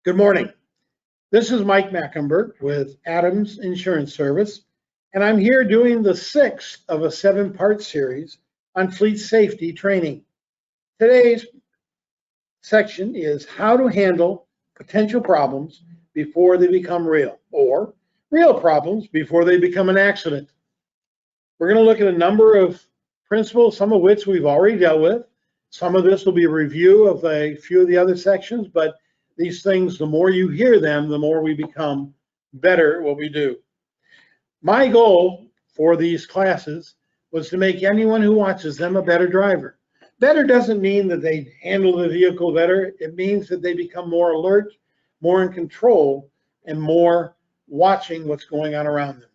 Good morning. This is Mike Mackenberg with Adams Insurance Service, and I'm here doing the sixth of a 7-part series on fleet safety training. Today's section is how to handle potential problems before they become real, or real problems before they become an accident. We're going to look at a number of principles, some of which we've already dealt with. Some of this will be a review of a few of the other sections, but these things, the more you hear them, the more we become better at what we do. My goal for these classes was to make anyone who watches them a better driver. Better doesn't mean that they handle the vehicle better. It means that they become more alert, more in control, and more watching what's going on around them.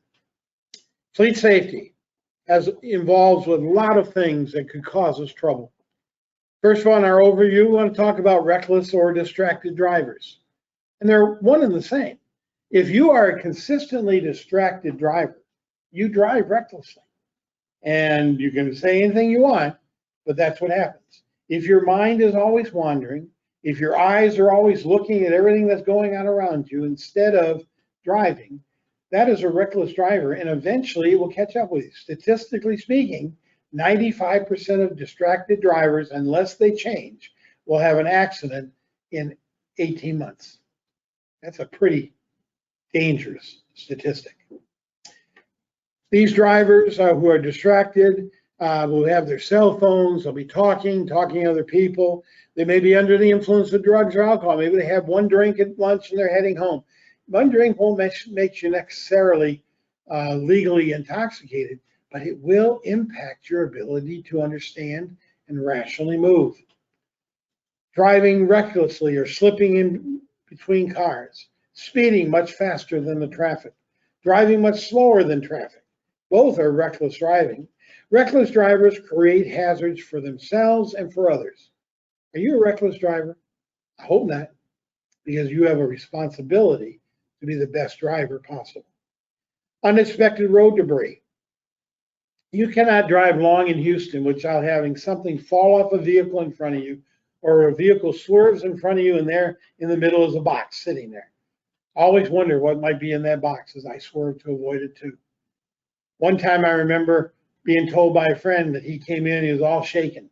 Fleet safety involves with a lot of things that could cause us trouble. First of all, in our overview, we want to talk about reckless or distracted drivers. And they're one and the same. If you are a consistently distracted driver, you drive recklessly. And you can say anything you want, but that's what happens. If your mind is always wandering, if your eyes are always looking at everything that's going on around you instead of driving, that is a reckless driver, and eventually it will catch up with you. Statistically speaking, 95% of distracted drivers, unless they change, will have an accident in 18 months. That's a pretty dangerous statistic. These drivers who are distracted will have their cell phones, they'll be talking to other people. They may be under the influence of drugs or alcohol. Maybe they have one drink at lunch and they're heading home. One drink won't make you necessarily legally intoxicated, but it will impact your ability to understand and rationally move. Driving recklessly or slipping in between cars, speeding much faster than the traffic, driving much slower than traffic. Both are reckless driving. Reckless drivers create hazards for themselves and for others. Are you a reckless driver? I hope not, because you have a responsibility to be the best driver possible. Unexpected road debris. You cannot drive long in Houston without having something fall off a vehicle in front of you, or a vehicle swerves in front of you and there in the middle is a box sitting there. Always wonder what might be in that box as I swerve to avoid it too. One time I remember being told by a friend that he came in, he was all shaken.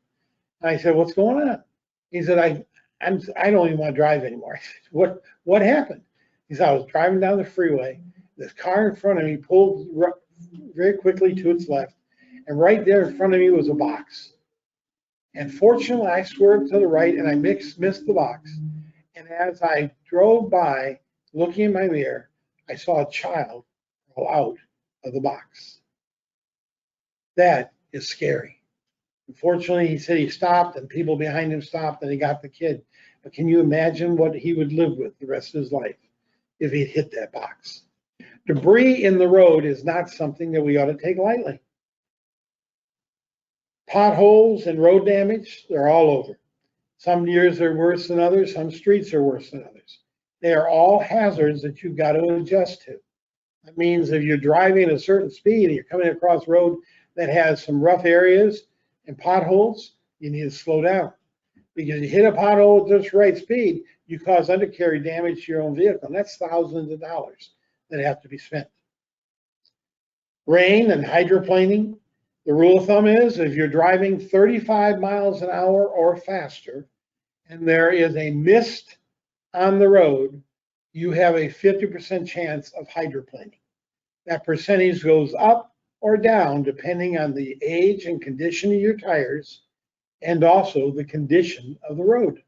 And I said, "What's going on?" He said, I don't even want to drive anymore. I said, what happened? He said, "I was driving down the freeway. This car in front of me pulled very quickly to its left. And right there in front of me was a box. And fortunately, I swerved to the right and I missed the box. And as I drove by, looking in my mirror, I saw a child fall out of the box. That is scary." Unfortunately, he said he stopped and people behind him stopped and he got the kid. But can you imagine what he would live with the rest of his life if he'd hit that box? Debris in the road is not something that we ought to take lightly. Potholes and road damage, they're all over. Some years are worse than others, some streets are worse than others. They are all hazards that you've got to adjust to. That means if you're driving at a certain speed and you're coming across a road that has some rough areas and potholes, you need to slow down. Because you hit a pothole at just right speed, you cause undercarriage damage to your own vehicle. And that's thousands of dollars that have to be spent. Rain and hydroplaning. The rule of thumb is if you're driving 35 miles an hour or faster and there is a mist on the road, you have a 50% chance of hydroplaning. That percentage goes up or down depending on the age and condition of your tires and also the condition of the road.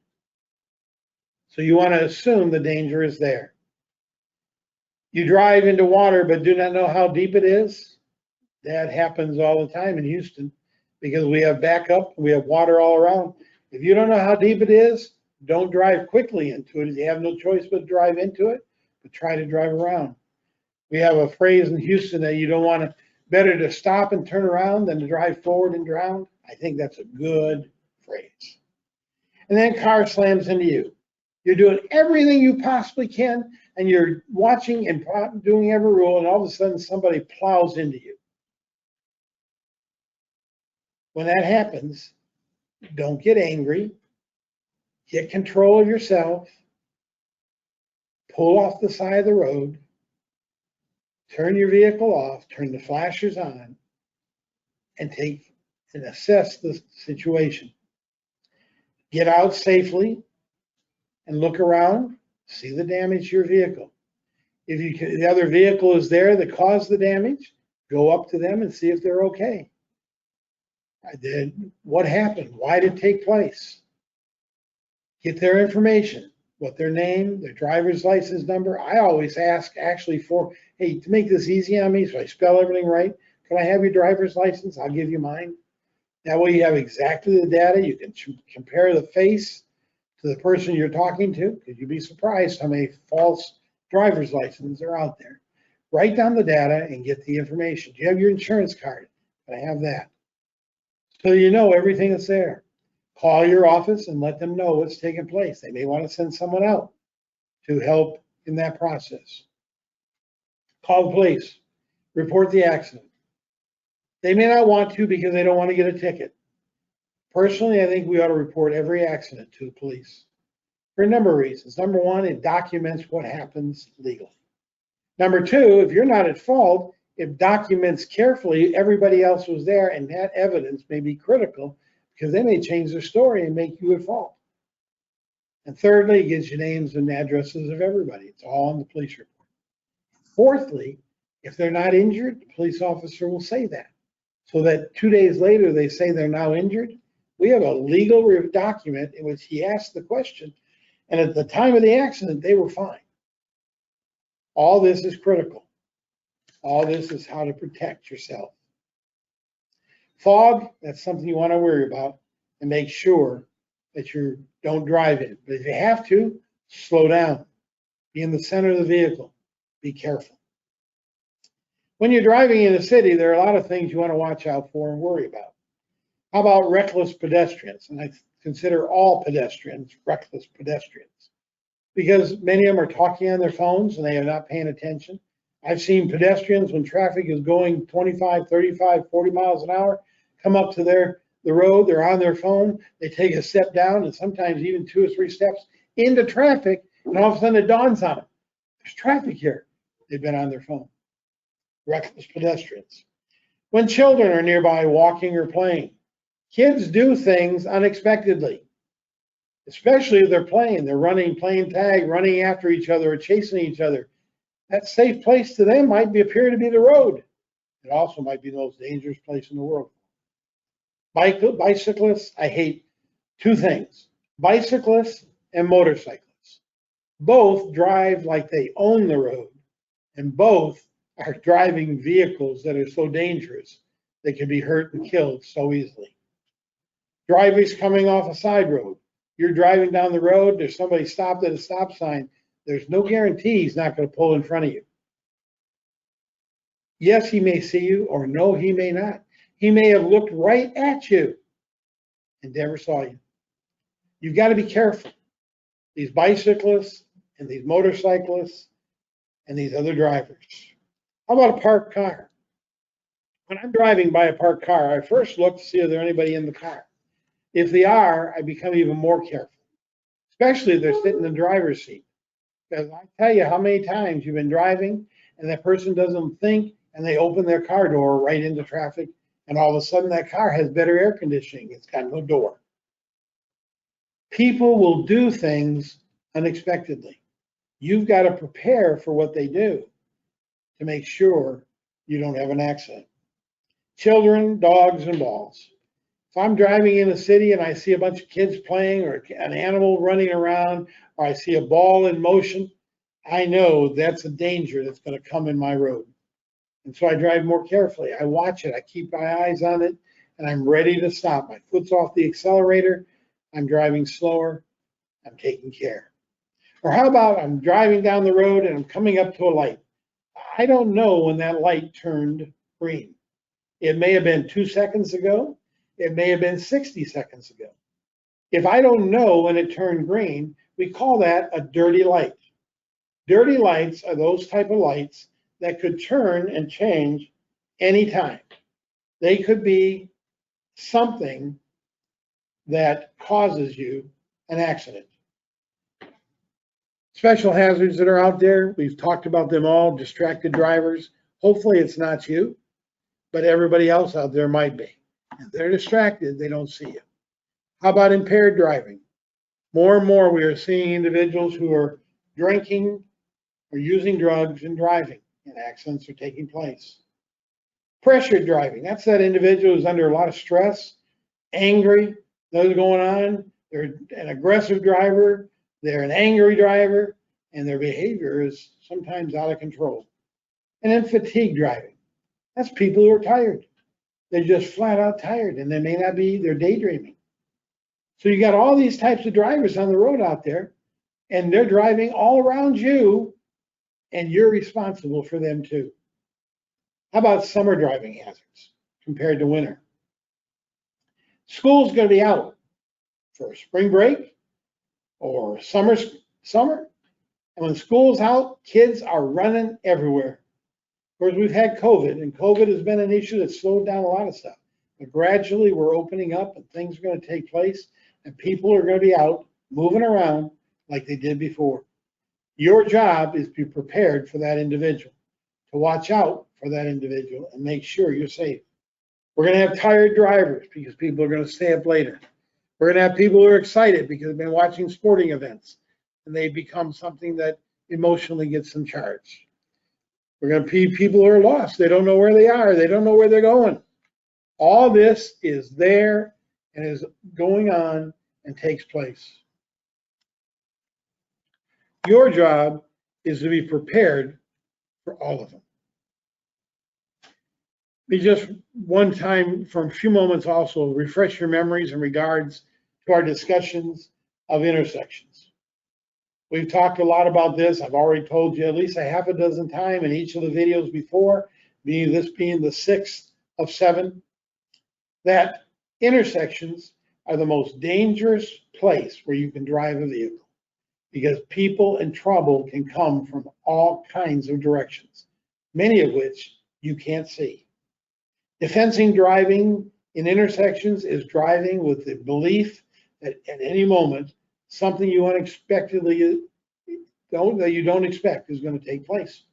So you want to assume the danger is there. You drive into water but do not know how deep it is. That happens all the time in Houston because we have backup, we have water all around. If you don't know how deep it is, don't drive quickly into it. You have no choice but to drive into it, but try to drive around. We have a phrase in Houston that you don't want to, better to stop and turn around than to drive forward and drown. I think that's a good phrase. And then car slams into you. You're doing everything you possibly can, and you're watching and doing every rule, and all of a sudden somebody plows into you. When that happens, don't get angry. Get control of yourself. pull off the side of the road, turn your vehicle off, turn the flashers on, and assess the situation. Get out safely and look around, see the damage to your vehicle. If the other vehicle is there that caused the damage, go up to them and see if they're okay. What happened? Why did it take place? Get their information, what their name, their driver's license number. I always ask actually hey, to make this easy on me so I spell everything right, can I have your driver's license? I'll give you mine. That way you have exactly the data. You can compare the face to the person you're talking to, because you'd be surprised how many false driver's licenses are out there. Write down the data and get the information. Do you have your insurance card? Can I have that? So you know everything that's there. Call your office and let them know what's taking place. They may want to send someone out to help in that process. Call the police. Report the accident. They may not want to because they don't want to get a ticket. Personally, I think we ought to report every accident to the police for a number of reasons. Number one, it documents what happens legally. Number two, if you're not at fault, it documents carefully everybody else was there, and that evidence may be critical because they may change their story and make you at fault. And thirdly, it gives you names and addresses of everybody. It's all in the police report. Fourthly, if they're not injured, the police officer will say that. So that 2 days later, they say they're now injured. We have a legal document in which he asked the question, and at the time of the accident, they were fine. All this is critical. All this is how to protect yourself. Fog, that's something you want to worry about and make sure that you don't drive in. But if you have to, slow down. Be in the center of the vehicle. Be careful. When you're driving in a city, there are a lot of things you want to watch out for and worry about. How about reckless pedestrians? And I consider all pedestrians reckless pedestrians because many of them are talking on their phones and they are not paying attention. I've seen pedestrians when traffic is going 25, 35, 40 miles an hour, come up to the road, they're on their phone, they take a step down and sometimes even 2 or 3 steps into traffic, and all of a sudden it dawns on them. There's traffic here. They've been on their phone. Reckless pedestrians. When children are nearby walking or playing, kids do things unexpectedly, especially if they're playing. They're running, playing tag, running after each other or chasing each other. That safe place to them might appear to be the road. It also might be the most dangerous place in the world. Bicyclists, I hate 2 things. Bicyclists and motorcyclists. Both drive like they own the road, and both are driving vehicles that are so dangerous they can be hurt and killed so easily. Drivers coming off a side road. You're driving down the road, there's somebody stopped at a stop sign. There's no guarantee he's not going to pull in front of you. Yes, he may see you, or no, he may not. He may have looked right at you and never saw you. You've got to be careful. These bicyclists and these motorcyclists and these other drivers. How about a parked car? When I'm driving by a parked car, I first look to see if there's anybody in the car. If they are, I become even more careful, especially if they're sitting in the driver's seat. Because I tell you how many times you've been driving and that person doesn't think and they open their car door right into traffic, and all of a sudden that car has better air conditioning. It's got no door. People will do things unexpectedly. You've got to prepare for what they do to make sure you don't have an accident. Children, dogs, and balls. If I'm driving in a city and I see a bunch of kids playing or an animal running around, or I see a ball in motion, I know that's a danger that's going to come in my road. And so I drive more carefully. I watch it. I keep my eyes on it, and I'm ready to stop. My foot's off the accelerator. I'm driving slower. I'm taking care. Or how about I'm driving down the road and I'm coming up to a light. I don't know when that light turned green. It may have been 2 seconds ago. It may have been 60 seconds ago. If I don't know when it turned green, we call that a dirty light. Dirty lights are those type of lights that could turn and change anytime. They could be something that causes you an accident. Special hazards that are out there, we've talked about them all, distracted drivers. Hopefully it's not you, but everybody else out there might be. If they're distracted, they don't see you. How about impaired driving? More and more we are seeing individuals who are drinking or using drugs and driving, and accidents are taking place. Pressured driving, that's that individual who's under a lot of stress, angry, nothing's going on. They're an aggressive driver, they're an angry driver, and their behavior is sometimes out of control. And then fatigue driving, that's people who are tired. They're just flat out tired, and they may not be, they're daydreaming. So you got all these types of drivers on the road out there, and they're driving all around you, and you're responsible for them too. How about summer driving hazards compared to winter? School's going to be out for spring break or summer, and when school's out, kids are running everywhere. Of course, we've had COVID, and COVID has been an issue that slowed down a lot of stuff. But gradually, we're opening up, and things are going to take place, and people are going to be out moving around like they did before. Your job is to be prepared for that individual, to watch out for that individual and make sure you're safe. We're going to have tired drivers because people are going to stay up later. We're going to have people who are excited because they've been watching sporting events and they become something that emotionally gets them charged. We're going to be people who are lost. They don't know where they are. They don't know where they're going. All this is there and is going on and takes place. Your job is to be prepared for all of them. Be just one time for a few moments also refresh your memories in regards to our discussions of intersections. We've talked a lot about this. I've already told you at least a half a dozen times in each of the videos before, this being the 6th of 7, that intersections are the most dangerous place where you can drive a vehicle because people and trouble can come from all kinds of directions, many of which you can't see. Defensing driving in intersections is driving with the belief that at any moment, something you unexpectedly that you don't expect is going to take place.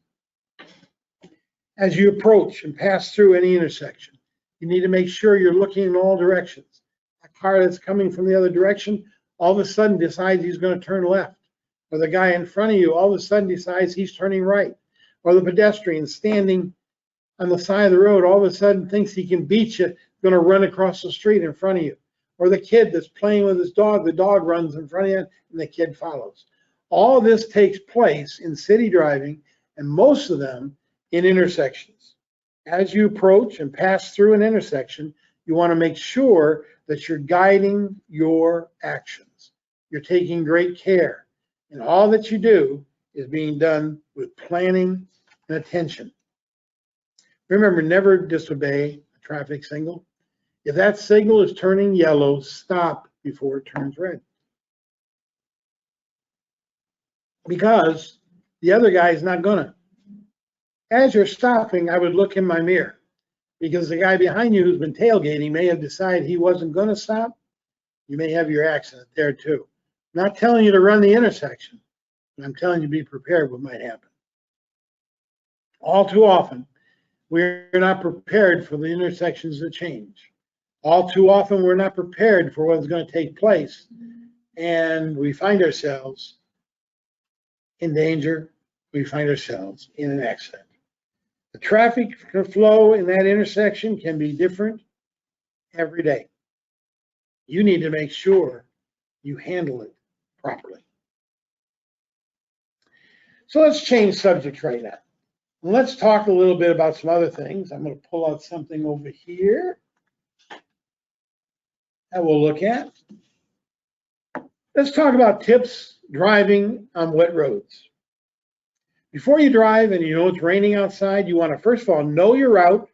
As you approach and pass through any intersection, you need to make sure you're looking in all directions. A car that's coming from the other direction all of a sudden decides he's going to turn left, or the guy in front of you all of a sudden decides he's turning right, or the pedestrian standing on the side of the road all of a sudden thinks he can beat you, going to run across the street in front of you. Or the kid that's playing with his dog, the dog runs in front of you and the kid follows. All of this takes place in city driving, and most of them in intersections. As you approach and pass through an intersection, you want to make sure that you're guiding your actions. You're taking great care, and all that you do is being done with planning and attention. Remember, never disobey a traffic signal. If that signal is turning yellow, stop before it turns red. Because the other guy is not gonna. As you're stopping, I would look in my mirror because the guy behind you who's been tailgating may have decided he wasn't gonna stop. You may have your accident there too. I'm not telling you to run the intersection, but I'm telling you to be prepared what might happen. All too often, we're not prepared for the intersections that change. All too often, we're not prepared for what's going to take place, and we find ourselves in danger. We find ourselves in an accident. The traffic flow in that intersection can be different every day. You need to make sure you handle it properly. So let's change subjects right now. Let's talk a little bit about some other things. I'm going to pull out something over here that we'll look at. Let's talk about tips driving on wet roads. Before you drive and you know it's raining outside, you want to first of all know your route,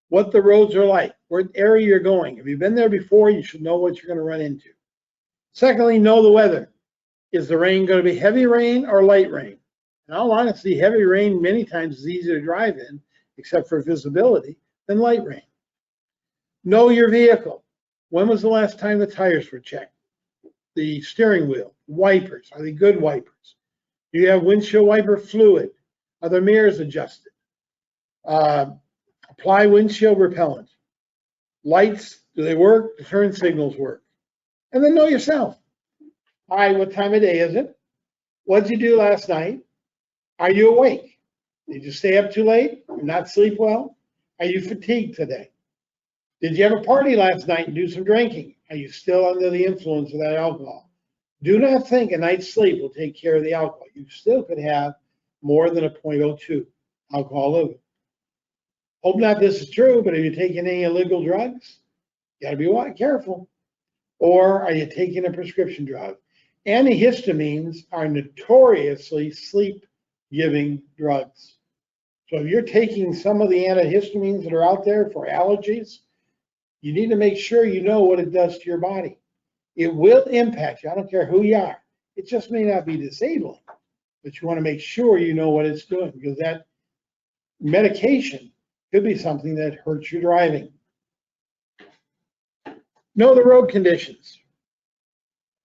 what the roads are like, what area you're going. If you've been there before, you should know what you're going to run into. Secondly, know the weather. Is the rain going to be heavy rain or light rain? In all honesty, heavy rain many times is easier to drive in, except for visibility, than light rain. Know your vehicle. When was the last time the tires were checked? The steering wheel, wipers, are they good wipers? Do you have windshield wiper fluid? Are the mirrors adjusted? Apply windshield repellent. Lights, do they work? The turn signals work. And then know yourself. All right, what time of day is it? What did you do last night? Are you awake? Did you stay up too late and not sleep well? Are you fatigued today? Did you have a party last night and do some drinking? Are you still under the influence of that alcohol? Do not think a night's sleep will take care of the alcohol. You still could have more than a 0.02 alcohol level. Hope not this is true, but are you taking any illegal drugs? You got to be careful. Or are you taking a prescription drug? Antihistamines are notoriously sleep-giving drugs. So if you're taking some of the antihistamines that are out there for allergies, you need to make sure you know what it does to your body. It will impact you. I don't care who you are. It just may not be disabling, but you want to make sure you know what it's doing, because that medication could be something that hurts your driving. Know the road conditions.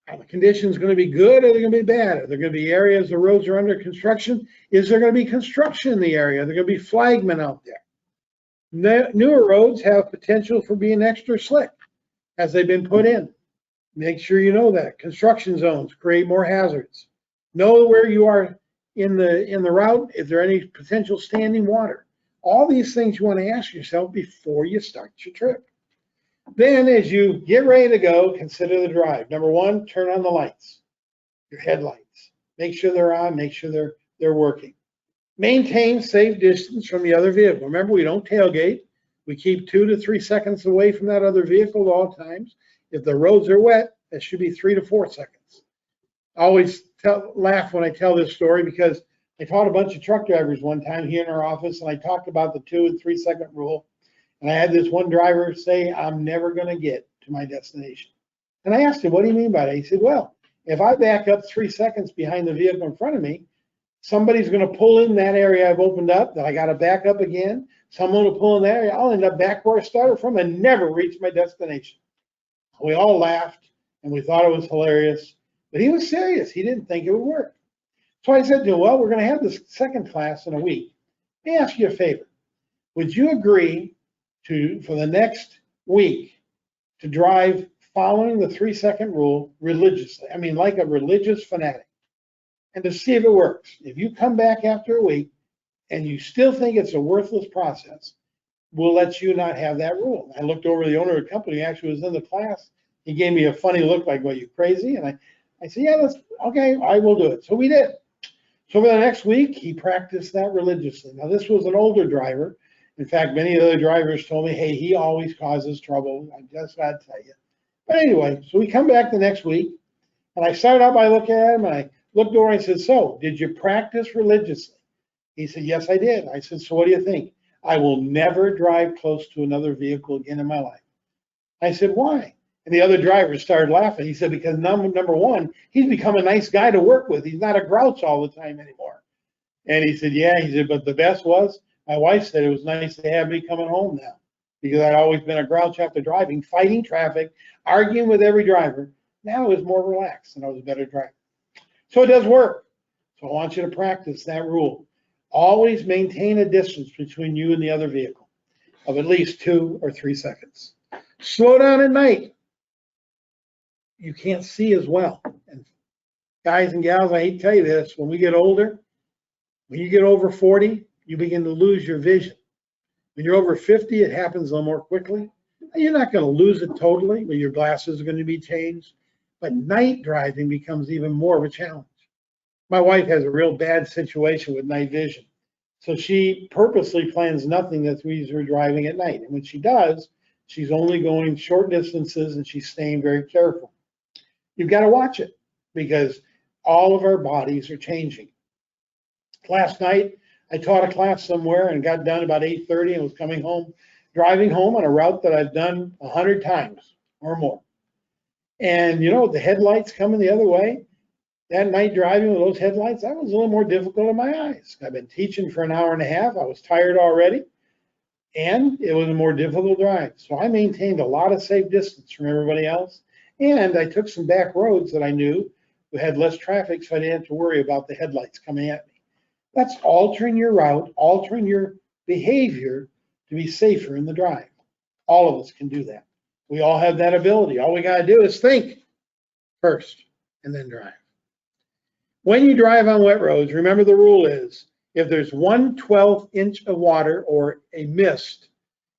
Are the conditions going to be good or are they going to be bad? Are there going to be areas the roads are under construction? Is there going to be construction in the area? Are there going to be flagmen out there? Newer roads have potential for being extra slick as they've been put in. Make sure you know that. Construction zones create more hazards. Know where you are in the route. Is there any potential standing water? All these things you want to ask yourself before you start your trip. Then as you get ready to go, consider the drive. Number one, turn on the lights, your headlights. Make sure they're on, make sure they're working. Maintain safe distance from the other vehicle. Remember, we don't tailgate. We keep 2 to 3 seconds away from that other vehicle at all times. If the roads are wet, that should be 3 to 4 seconds. I always laugh when I tell this story because I taught a bunch of truck drivers one time here in our office, and I talked about the 2 and 3 second rule. And I had this one driver say, I'm never going to get to my destination. And I asked him, what do you mean by that? He said, well, if I back up 3 seconds behind the vehicle in front of me, somebody's going to pull in that area I've opened up, that I got to back up again. Someone will pull in that area. I'll end up back where I started from and never reach my destination. We all laughed and we thought it was hilarious, but he was serious. He didn't think it would work. So I said to him, well, we're going to have this second class in a week. Let me ask you a favor. Would you agree for the next week to drive following the 3 second rule religiously? I mean, like a religious fanatic, and to see if it works. If you come back after a week and you still think it's a worthless process, we'll let you not have that rule. I looked over the owner of the company, who actually was in the class. He gave me a funny look like, well, you crazy? And I said, yeah, okay, I will do it. So we did. So for the next week, he practiced that religiously. Now, this was an older driver. In fact, many other drivers told me, hey, he always causes trouble. I just got to tell you. But anyway, so we come back the next week, and I started out by looking at him, and I looked over and I said, so did you practice religiously? He said, yes, I did. I said, so what do you think? I will never drive close to another vehicle again in my life. I said, why? And the other drivers started laughing. He said, because number one, he's become a nice guy to work with. He's not a grouch all the time anymore. And he said, yeah, he said, but the best was, my wife said it was nice to have me coming home now, because I'd always been a grouch after driving, fighting traffic, arguing with every driver. Now I was more relaxed and I was a better driver. So it does work. So I want you to practice that rule. Always maintain a distance between you and the other vehicle of at least 2 or 3 seconds. Slow down at night. You can't see as well. And guys and gals, I hate to tell you this, when we get older, when you get over 40, you begin to lose your vision. When you're over 50, it happens a little more quickly. You're not going to lose it totally, but your glasses are going to be changed. But night driving becomes even more of a challenge. My wife has a real bad situation with night vision. So she purposely plans nothing that leaves her driving at night. And when she does, she's only going short distances and she's staying very careful. You've got to watch it because all of our bodies are changing. Last night, I taught a class somewhere and got done about 8:30 and was coming home, driving home on a route that I've done 100 times or more. And you know, the headlights coming the other way, that night driving with those headlights, that was a little more difficult in my eyes. I've been teaching for an hour and a half. I was tired already, and it was a more difficult drive. So I maintained a lot of safe distance from everybody else. And I took some back roads that I knew we had less traffic, so I didn't have to worry about the headlights coming at me. That's altering your route, altering your behavior to be safer in the drive. All of us can do that. We all have that ability. All we got to do is think first and then drive. When you drive on wet roads, remember the rule is if there's 1/12 inch of water or a mist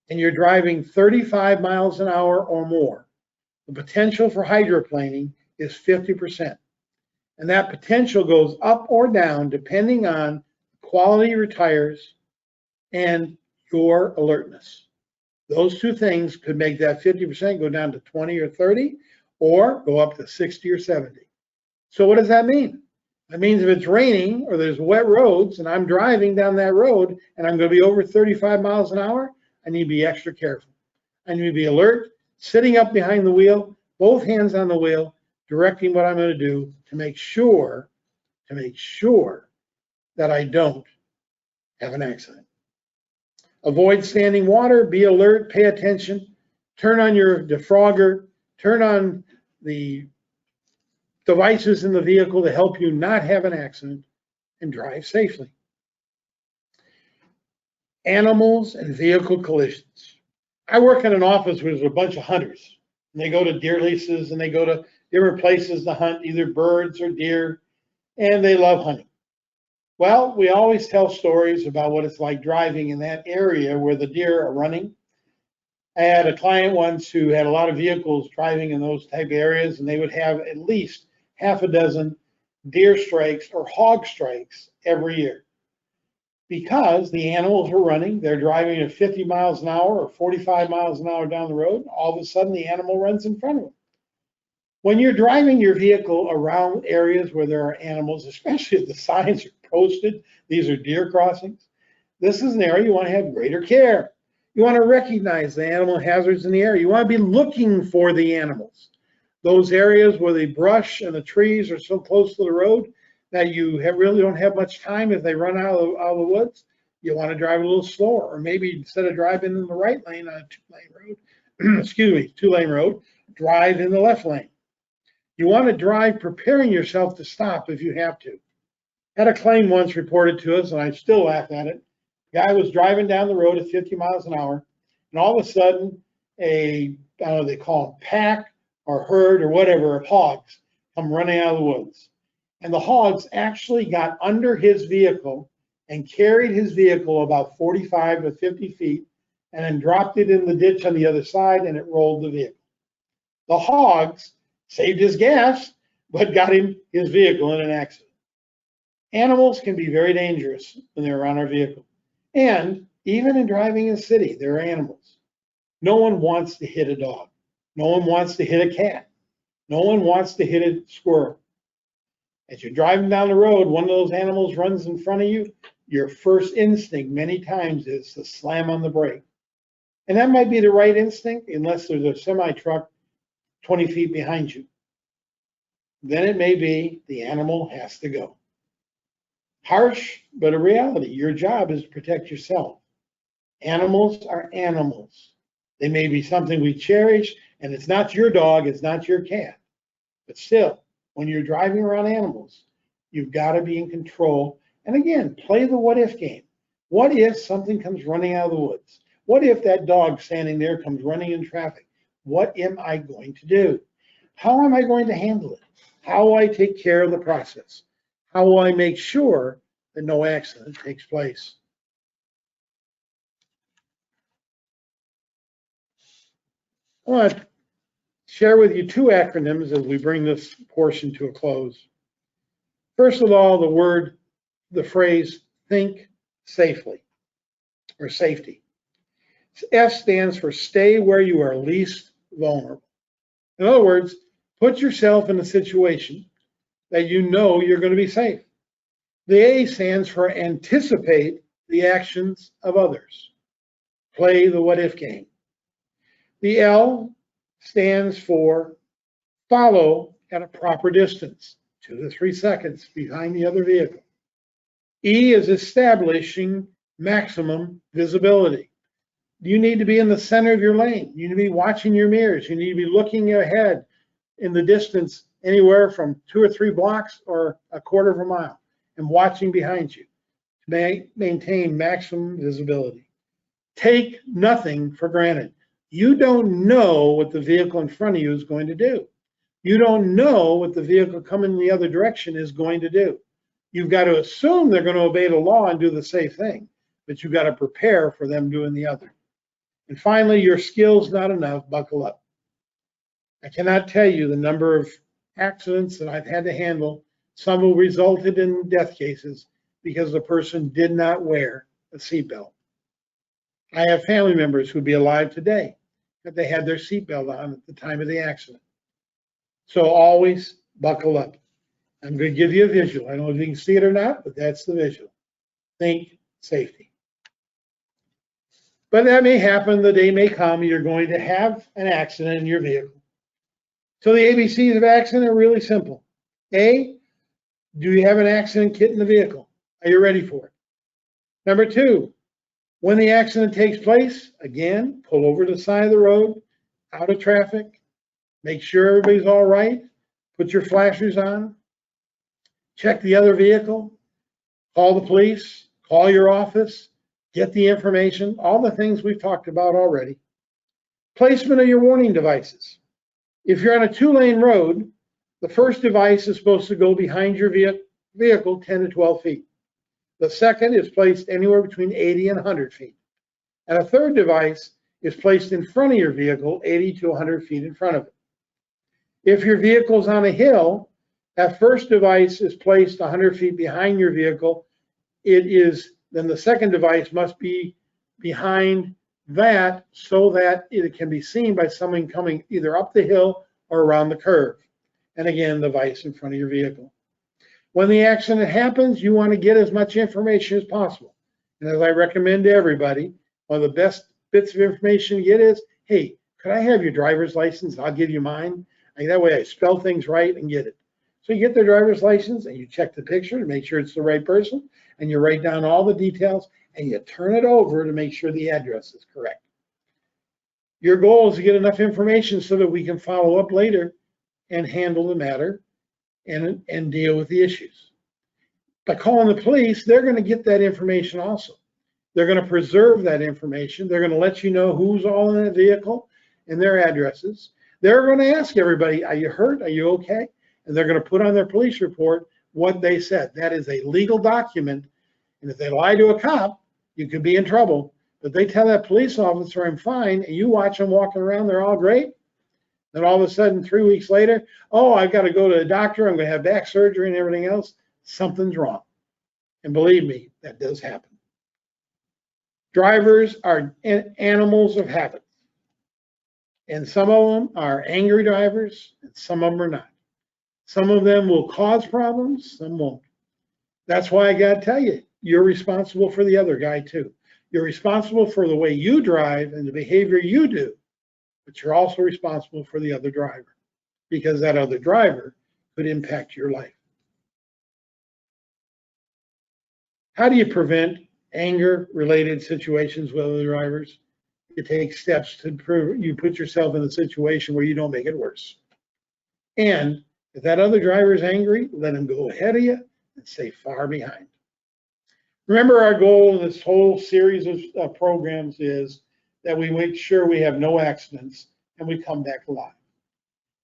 and you're driving 35 miles an hour or more, the potential for hydroplaning is 50%. And that potential goes up or down depending on quality of your tires and your alertness. Those two things could make that 50% go down to 20 or 30 or go up to 60 or 70. So what does that mean? That means if it's raining or there's wet roads and I'm driving down that road and I'm going to be over 35 miles an hour, I need to be extra careful. I need to be alert, sitting up behind the wheel, both hands on the wheel, directing what I'm going to do to make sure that I don't have an accident. Avoid standing water, be alert, pay attention, turn on your defrogger, turn on the devices in the vehicle to help you not have an accident, and drive safely. Animals and vehicle collisions. I work in an office where there's a bunch of hunters, and they go to deer leases and they go to different places to hunt either birds or deer, and they love hunting. Well, we always tell stories about what it's like driving in that area where the deer are running. I had a client once who had a lot of vehicles driving in those type of areas, and they would have at least half a dozen deer strikes or hog strikes every year. Because the animals are running, they're driving at 50 miles an hour or 45 miles an hour down the road, all of a sudden the animal runs in front of them. When you're driving your vehicle around areas where there are animals, especially if the signs are posted, these are deer crossings, this is an area you want to have greater care. You want to recognize the animal hazards in the area. You want to be looking for the animals. Those areas where the brush and the trees are so close to the road that you really don't have much time if they run out of the woods, you want to drive a little slower. Or maybe instead of driving in the right lane on a two-lane road, two-lane road, drive in the left lane. You want to drive preparing yourself to stop if you have to. Had a claim once reported to us, and I still laugh at it. Guy was driving down the road at 50 miles an hour, and all of a sudden, I don't know, they call them pack or herd or whatever of hogs come running out of the woods. And the hogs actually got under his vehicle and carried his vehicle about 45 to 50 feet and then dropped it in the ditch on the other side, and it rolled the vehicle. The hogs saved his gas, but got him his vehicle in an accident. Animals can be very dangerous when they're around our vehicle. And even in driving in the city, there are animals. No one wants to hit a dog. No one wants to hit a cat. No one wants to hit a squirrel. As you're driving down the road, one of those animals runs in front of you, your first instinct many times is to slam on the brake. And that might be the right instinct unless there's a semi-truck 20 feet behind you. Then it may be the animal has to go. Harsh, but a reality. Your job is to protect yourself. Animals are animals. They may be something we cherish, and it's not your dog, it's not your cat. But still, when you're driving around animals, you've got to be in control. And again, play the what if game. What if something comes running out of the woods? What if that dog standing there comes running in traffic? What am I going to do? How am I going to handle it? How will I take care of the process? How will I make sure that no accident takes place? I want to share with you two acronyms as we bring this portion to a close. First of all, the phrase think safely or safety. S stands for stay where you are least vulnerable. In other words, put yourself in a situation that you know you're going to be safe. The A stands for anticipate the actions of others. Play the what if game. The L stands for follow at a proper distance, 2 to 3 seconds behind the other vehicle. E is establishing maximum visibility. You need to be in the center of your lane. You need to be watching your mirrors. You need to be looking ahead, in the distance anywhere from 2 or 3 blocks or a quarter of a mile and watching behind you to maintain maximum visibility. Take nothing for granted. You don't know what the vehicle in front of you is going to do. You don't know what the vehicle coming in the other direction is going to do. You've got to assume they're going to obey the law and do the safe thing, but you've got to prepare for them doing the other. And finally, your skills not enough, buckle up. I cannot tell you the number of accidents that I've had to handle, some who resulted in death cases because the person did not wear a seatbelt. I have family members who'd be alive today if they had their seatbelt on at the time of the accident. So always buckle up. I'm going to give you a visual. I don't know if you can see it or not, but that's the visual. Think safety. But that may happen, the day may come, you're going to have an accident in your vehicle. So the ABCs of accident are really simple. A, do you have an accident kit in the vehicle? Are you ready for it? Number 2, when the accident takes place, again, pull over to the side of the road, out of traffic, make sure everybody's all right, put your flashers on, check the other vehicle, call the police, call your office, get the information, all the things we've talked about already. Placement of your warning devices. If you're on a 2-lane road, the first device is supposed to go behind your vehicle 10 to 12 feet. The second is placed anywhere between 80 and 100 feet. And a third device is placed in front of your vehicle 80 to 100 feet in front of it. If your vehicle's on a hill, that first device is placed 100 feet behind your vehicle. Then the second device must be behind that so that it can be seen by someone coming either up the hill or around the curve. And again, the device in front of your vehicle. When the accident happens, you want to get as much information as possible. And as I recommend to everybody, one of the best bits of information you get is, hey, could I have your driver's license? I'll give you mine. And that way I spell things right and get it. So you get their driver's license and you check the picture to make sure it's the right person, and you write down all the details and you turn it over to make sure the address is correct. Your goal is to get enough information so that we can follow up later and handle the matter and deal with the issues. By calling the police, they're going to get that information also. They're going to preserve that information. They're going to let you know who's all in the vehicle and their addresses. They're going to ask everybody, are you hurt? Are you okay? And they're going to put on their police report what they said. That is a legal document. And if they lie to a cop, you could be in trouble. But they tell that police officer, I'm fine, and you watch them walking around, they're all great. Then all of a sudden, 3 weeks later, oh, I've got to go to the doctor, I'm going to have back surgery and everything else. Something's wrong. And believe me, that does happen. Drivers are animals of habit. And some of them are angry drivers, and some of them are not. Some of them will cause problems, some won't. That's why I got to tell you, you're responsible for the other guy too. You're responsible for the way you drive and the behavior you do, but you're also responsible for the other driver, because that other driver could impact your life. How do you prevent anger-related situations with other drivers? You take steps to prove you put yourself in a situation where you don't make it worse. And if that other driver is angry, let him go ahead of you and stay far behind. Remember, our goal in this whole series of programs is that we make sure we have no accidents and we come back alive.